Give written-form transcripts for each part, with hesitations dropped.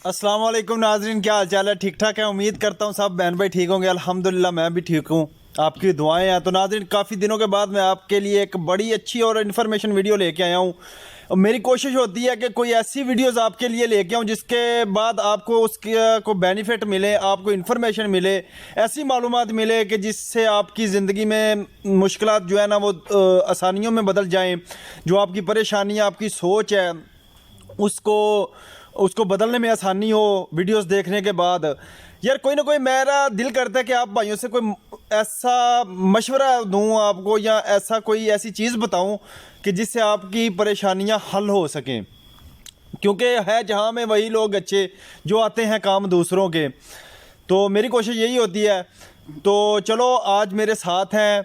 अस्सलाम वालेकुम नाजरीन, क्या हाल चाल है? ठीक ठाक है। उम्मीद करता हूँ सब बहन भाई ठीक होंगे। अल्हम्दुलिल्लाह मैं भी ठीक हूँ, आपकी दुआएं हैं। तो नाजरीन, काफ़ी दिनों के बाद मैं आपके लिए एक बड़ी अच्छी और इन्फॉर्मेशन वीडियो लेके आया हूँ। और मेरी कोशिश होती है कि कोई ऐसी वीडियोस आपके लिए लेके आऊँ जिसके बाद आपको उसके को बेनिफिट मिले, आपको इन्फॉर्मेशन मिले, ऐसी मालूमात मिले कि जिससे आपकी ज़िंदगी में मुश्किलात जो है ना वो आसानियों में बदल जाएँ। जो आपकी परेशानियाँ, आपकी सोच है, उसको उसको बदलने में आसानी हो वीडियोस देखने के बाद। यार कोई ना कोई मेरा दिल करता है कि आप भाइयों से कोई ऐसा मशवरा दूं आपको, या ऐसा कोई ऐसी चीज़ बताऊं कि जिससे आपकी परेशानियां हल हो सकें। क्योंकि है जहां में वही लोग अच्छे जो आते हैं काम दूसरों के। तो मेरी कोशिश यही होती है। तो चलो, आज मेरे साथ हैं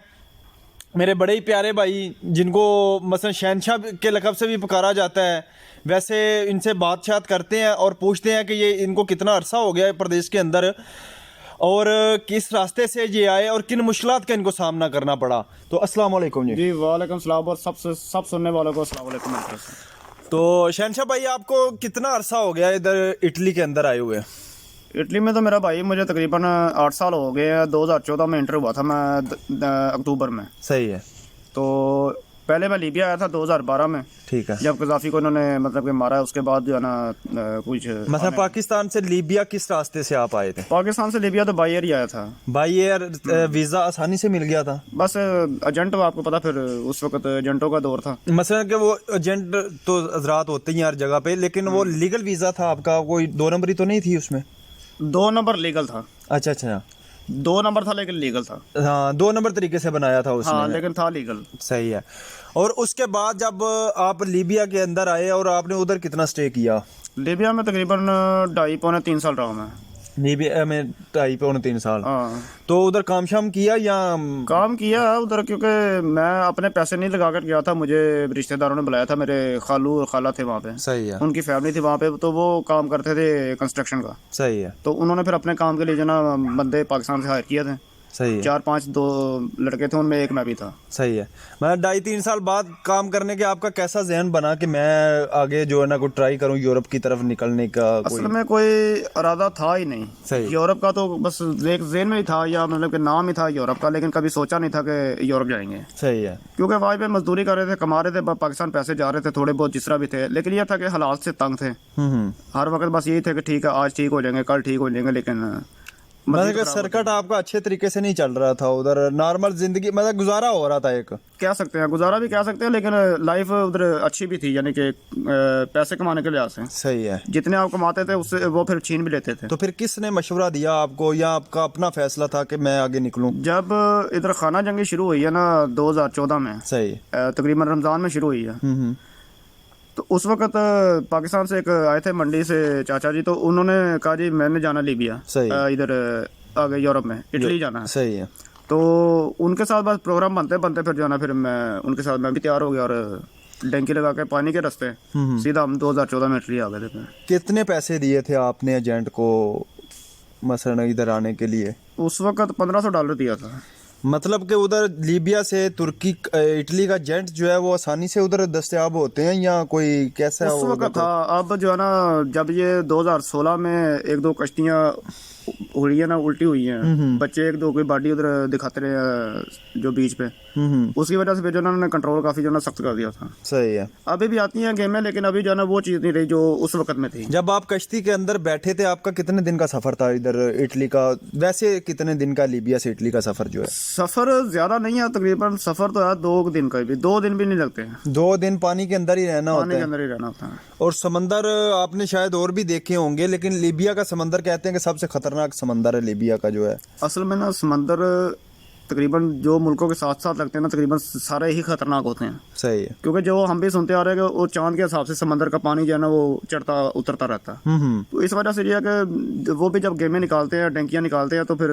मेरे बड़े ही प्यारे भाई, जिनको मसलन शहनशाह के लक़ब से भी पुकारा जाता है। वैसे इनसे बातचीत करते हैं और पूछते हैं कि ये इनको कितना अरसा हो गया है प्रदेश के अंदर, और किस रास्ते से ये आए और किन मुश्किलात का इनको सामना करना पड़ा। तो अस्सलाम वालेकुम जी। जी वालेकुम सलाम, और सब सुनने वालों को अस्सलाम वालेकुम। तो शहनशाह भाई, आपको कितना अरसा हो गया इधर इटली के अंदर आए हुए? इटली में तो मेरा भाई मुझे तकरीबन 8 साल हो गए हैं। 2014 में इंटर हुआ था मैं अक्टूबर में। सही है। तो पहले मैं लीबिया आया था 2012 में, ठीक है। जब गद्दाफी को इन्होंने मतलब कि मारा। उसके बाद जो है ना कुछ मतलब पाकिस्तान से लीबिया किस रास्ते से आप आए थे? पाकिस्तान से लीबिया तो बाई एयर ही आया था। बाई एयर वीज़ा आसानी से मिल गया था? बस एजेंट, आपको पता, फिर उस वक्त एजेंटों का दौर था। मसलन कि वो एजेंट तो हजरात होते ही हर जगह पे, लेकिन वो लीगल वीज़ा था आपका? कोई 2 नंबरी तो नहीं थी उसमें? 2 नंबर लीगल था। अच्छा अच्छा। 2 नंबर था लेकिन लीगल था। हाँ, 2 नंबर तरीके से बनाया था उसने। हाँ, लेकिन था लीगल। सही है। और उसके बाद जब आप लीबिया के अंदर आए, और आपने उधर कितना स्टे किया? लीबिया में तकरीबन 2.5-3 साल रहा हूँ मैं। लीबिया में 2.5-3 साल। हाँ, तो उधर काम शाम किया या? काम किया उधर, क्योंकि मैं अपने पैसे नहीं लगा कर गया था। मुझे रिश्तेदारों ने बुलाया था, मेरे खालू और खाला थे वहाँ पे। सही है। उनकी फैमिली थी वहाँ पे, तो वो काम करते थे कंस्ट्रक्शन का। सही है। तो उन्होंने फिर अपने काम के लिए जो ना बंदे पाकिस्तान से हायर किए थे। सही है। 4-5 दो लड़के थे, उनमें एक मैं भी था। सही है। मतलब 2.5-3 साल बाद काम करने के आपका कैसा जहन बना कि मैं आगे जो है ना कोई ट्राई करूं यूरोप की तरफ निकलने का? असल में कोई इरादा था ही नहीं। सही। यूरोप का तो बस एक ज़हन में ही था, या मतलब कि नाम ही था यूरोप का, लेकिन कभी सोचा नहीं था कि यूरोप जाएंगे। सही है। क्योंकि वहाँ पे मजदूरी कर रहे थे, कमा रहे थे, पाकिस्तान पैसे जा रहे थे थोड़े बहुत जिस तरह भी थे। लेकिन यह था कि हालात से तंग थे। हर वक्त बस यही थे कि ठीक है, आज ठीक हो जाएंगे, कल ठीक हो जाएंगे, लेकिन मतलब कि सर्कट आपका अच्छे तरीके से नहीं चल रहा था उधर? नॉर्मल जिंदगी मतलब गुजारा हो रहा था, एक कह सकते हैं, गुजारा भी कह सकते हैं, लेकिन लाइफ उधर अच्छी भी थी, यानी कि पैसे कमाने के लिहाज से। सही है। जितने आप कमाते थे उससे वो फिर छीन भी लेते थे। तो फिर किसने मशवरा दिया आपको, या आपका अपना फैसला था कि मैं आगे निकलूं? जब इधर खाना जंगी शुरू हुई है ना 2014 में, सही। तकरीबन रमज़ान में शुरू हुई है। तो उस वक्त पाकिस्तान से एक आए थे मंडी से चाचा जी, तो उन्होंने कहा जी मैंने जाना लीबिया, इधर आगे यूरोप में, इटली जाना है। सही है। तो उनके साथ बस प्रोग्राम बनते बनते फिर जाना, फिर मैं उनके साथ मैं भी तैयार हो गया, और डंकी लगा के पानी के रास्ते सीधा हम 2014 में इटली आ गए थे। कितने पैसे दिए थे आपने एजेंट को मसलन इधर आने के लिए? उस वक्त $1500 दिया था। मतलब कि उधर लीबिया से तुर्की इटली का जेट जो है वो आसानी से उधर दस्तयाब होते हैं, या कोई कैसा है उस वक्त था? अब जो है ना, जब ये 2016 में 1-2 कश्तियाँ हुई है ना, उल्टी हुई हैं, बच्चे 1-2 की बॉडी उधर दिखाते रहे हैं जो बीच पे, उसकी वजह से फिर जो उन्होंने कंट्रोल काफी जो ना सख्त कर दिया था। सही है। अभी भी आती हैं गेमें, लेकिन अभी जो है ना वो चीज़ नहीं रही जो उस वक्त में थी। जब आप कश्ती के अंदर बैठे थे, आपका कितने दिन का सफर था इधर इटली का? वैसे कितने दिन का लीबिया से इटली का सफर जो है? सफर ज्यादा नहीं है, तकरीबन सफर तो है 2 दिन का, भी 2 दिन भी नहीं लगते हैं। 2 दिन पानी के अंदर ही रहना होता पानी के है? अंदर ही रहना होता है। और समंदर आपने शायद और भी देखे होंगे, लेकिन लीबिया का समंदर कहते हैं कि सबसे खतरनाक समंदर है लीबिया का जो है। असल में ना समंदर तकरीबन जो मुल्कों के साथ साथ लगते हैं ना, तकरीबन सारे ही खतरनाक होते हैं। सही है। क्योंकि जो हम भी सुनते आ रहे हैं कि वो चांद के हिसाब से समंदर का पानी जो है ना वो चढ़ता उतरता रहता है। तो इस वजह से ये है कि वो भी जब गेमें निकालते हैं, टंकियाँ निकालते हैं, तो फिर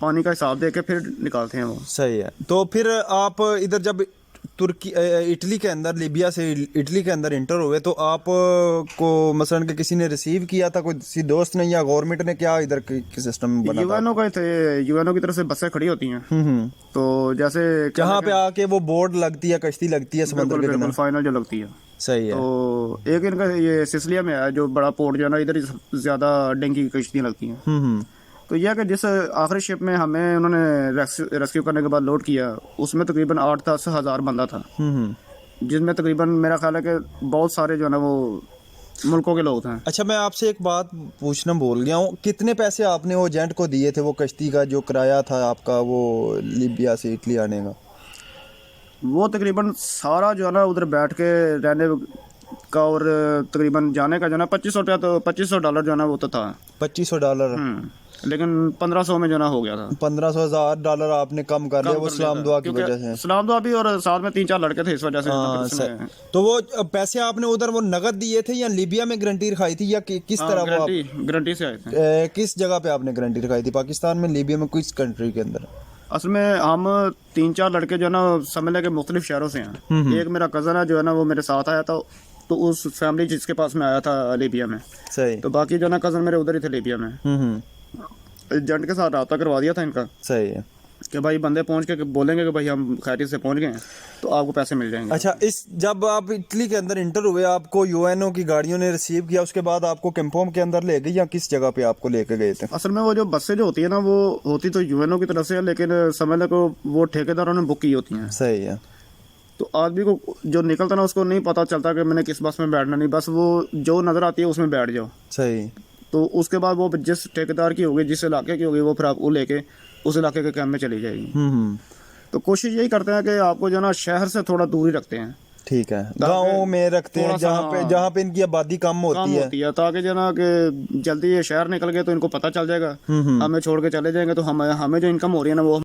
पानी का हिसाब दे के फिर निकालते हैं वो। सही है। तो फिर आप इधर जब तुर्की इटली के अंदर, लीबिया से इटली के अंदर इंटर हुए, तो आप को मसलन के किसी ने रिसीव किया था, कोई किसी दोस्त ने या गवर्नमेंट ने, क्या इधर की सिस्टम बना था? यूएनओ का थे, यूएनओ की तरफ से बसें खड़ी होती हैं। तो जैसे जहाँ पे आके वो बोर्ड लगती है, कश्ती लगती है समंदर के किनारे, फाइनल जो लगती है, सही है। तो एक इनका ये सिसलिया में है जो बड़ा पोर्ट जो है ना, इधर ही ज़्यादा डेंगी की कश्तियाँ लगती हैं। तो यह कि जिस आखिरी शिप में हमें उन्होंने रेस्क्यू करने के बाद लोड किया, उसमें तकरीबन 8-10 हज़ार बंदा था, जिसमें तकरीबन मेरा ख्याल है कि बहुत सारे जो है ना वो मुल्कों के लोग थे। अच्छा, मैं आपसे एक बात पूछना भूल गया हूँ, कितने पैसे आपने वो एजेंट को दिए थे, वो कश्ती का जो किराया था आपका वो लीबिया से इटली आने का? वो तकरीबन सारा जो है ना उधर बैठ के रहने का और तकरीबन जाने का जो है ना $2500 तो $2500 जो है ना वो तो था। $2500? लेकिन 1500 में जो ना हो गया था। $15,000 आपने कम कर लिया वो सलाम दुआ की वजह से। सलाम दुआ भी, और साथ में 3-4 लड़के थे इस वजह से। हाँ, तो वो पैसे आपने उधर वो नगद दिए थे या लीबिया में गारंटी रखाई थी या किस तरह? वो गारंटी से आए थे। किस जगह पे आपने गारंटी रखाई थी, पाकिस्तान में, लीबिया में, किस कंट्री के अंदर? असल में हम 3-4 लड़के जो है ना समझ लें कि मुख्तलिफ शहरों से हैं। एक मेरा कज़न है जो है ना वो मेरे साथ आया था, तो उस फैमिली जिसके पास में आया था लीबिया में। सही। तो बाकी जो है ना कज़न मेरे उधर ही थे लीबिया में। एजेंट के साथ रब्ता करवा दिया था इनका। सही है कि भाई बंदे पहुंच के बोलेंगे कि भाई हम खैरियत से पहुंच गए हैं तो आपको पैसे मिल जाएंगे। अच्छा, इस जब आप इटली के अंदर इंटर हुए, आपको यूएनओ की गाड़ियों ने रिसीव किया, उसके बाद आपको कैंपों के अंदर ले गई या किस जगह पे आपको लेके गए थे? असल में वो जो बसें जो होती है ना वो होती तो यूएनओ की तरफ से है, लेकिन समझ लो को वो ठेकेदारों ने बुक की होती हैं। सही है। तो आदमी को जो निकलता ना उसको नहीं पता चलता कि मैंने किस बस में बैठना, नहीं, बस वो जो नज़र आती है उसमें बैठ जाओ। सही। तो उसके बाद वो जिस ठेकेदार की होगी, जिस इलाके की होगी, वो फिर आप वो लेके उस इलाके के कैंप में चली जाएगी। तो कोशिश यही करते हैं कि आपको जो ना शहर से थोड़ा दूर ही रखते हैं। ठीक है, गाँव में रखते हैं जहाँ पे इनकी आबादी कम होती है, ताकि जो ना कि जल्दी ये शहर निकल गए तो इनको पता चल जाएगा, हमें छोड़ के चले जाएंगे तो हमें जो इनकम हो रही है ना वो